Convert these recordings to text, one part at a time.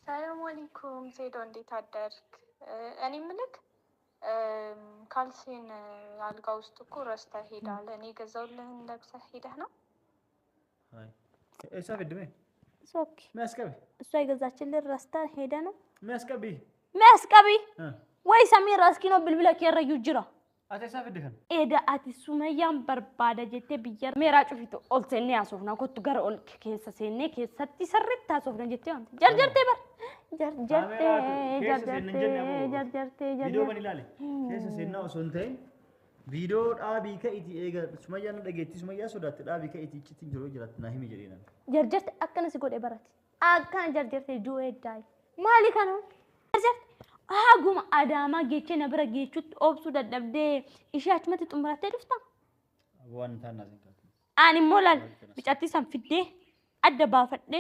ሰላም አለይኩም ዜዶ እንዴት አደርክ? እኔ ምልክ ካልሲን አልጋ ውስጥ እኮ ረስተህ ሄዳለህ። እኔ ገዛውልህን ለብሰህ ሄደህ ነው? አይ እሷ ፍድሜ ሶኪ ሚያስቀቢ እሷ የገዛችልን ረስታ ሄደ ነው ሚያስቀቢ ወይ ሰሚራ እስኪ ነው ብልብለ ከረዩ ጅራ አተሳ ፍድከን ኤዳ አቲ ሱመያን በርባዳ ጀቴ ቢየር ሜራ ጩፊቱ ኦልሴኔ ያሶፍና ኮቱ ጋር ኦል ከሰ ሴኔ ከሰቲ ሰርት ታሶፍና ጀቴ አንተ ጀርጀርቴ በር ጀርጀርቴ ቪዲዮ ምን ይላል ከሰ ሴና ኦሶንታይ ቪዲዮ ዳቢ ከኢቲ ኤጋ ሱመያን ደገቲ ሱመያ ሶዳት ዳቢ ከኢቲ ጭትን ጅሮ ጅራት ናሂሚ ጀሪና ጀርጀርቴ አከነ ሲጎዴ በራት አካን ጀርጀርቴ ዱዌ ዳይ ማሊካ ነው ጀርጀርቴ አጉም አዳማ ጌቼ ነብረ ጌቹት ኦብሱ ደደብዴ ኢሻች መት ጥምራቴ ድፍታ ዋንታና ዘንካት አኒ ሞላል ቢጫቲ ሰንፍዴ አደ ባፈዴ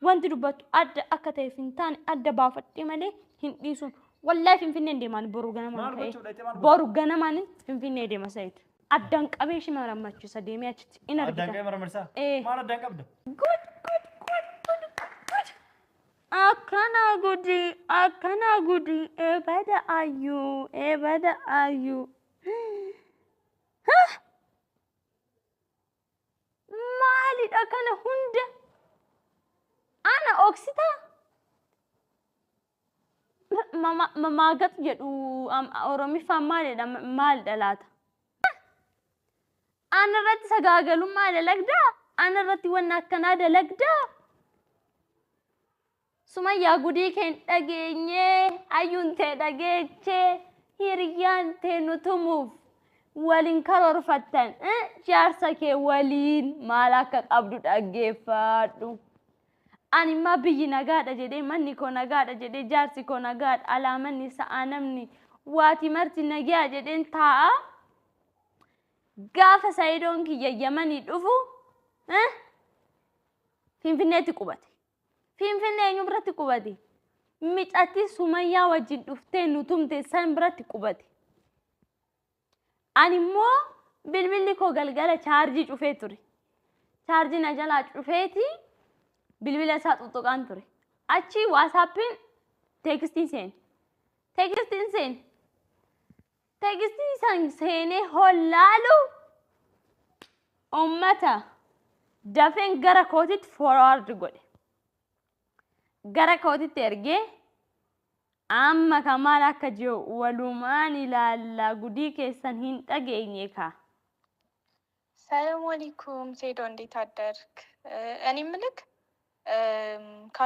ወንድ ዱበቱ አደ አከተ ፊንታን አደ ባፈዴ ማለ ሂንዲሱን ወላሂ ፊንፊኔ እንደማን ቦሩ ገነማን ፊንፊኔ እንደማሳይት አዳን ቀበሽ ማራማቹ ሰደሚያችት ኢነር አዳን ቀበረ መርሳ ማን አዳን ቀብደ ጉድ akana gudi ebada ayu mali dakana hunda ana oksita mama gat jedu oromi famale da mal dalata ana rat sagagalu mal lagda ana rat wana kana da lagda Sumaya gudi ken dagenye ayunte dageche hiriyante nutumuf walin karor fatan jarsa ke walin malaka qabdu dagefadu anima biyi nagada jede manni ko nagada jede jarsi ko nagad alamanni sa'anamni wati marti nagya jede taa gafa saidon ki yamani dufu finfineti qubati finfinne nyumrati qubati micati sumaya wajin dufte nutumte san brati qubati animo bilbilli ko galgala charge cufe turi charge na jala cufeti bilbila sa tutukan turi achi whatsappin texting san sene hollalu ummata dafen gara kotit forward gode gara koti terge amma kamala kajo walumani la gudi kesan hin tagenye ka ሰላም አለይኩም ዜዶ እንዴት አደርክ? እኔ ምልክ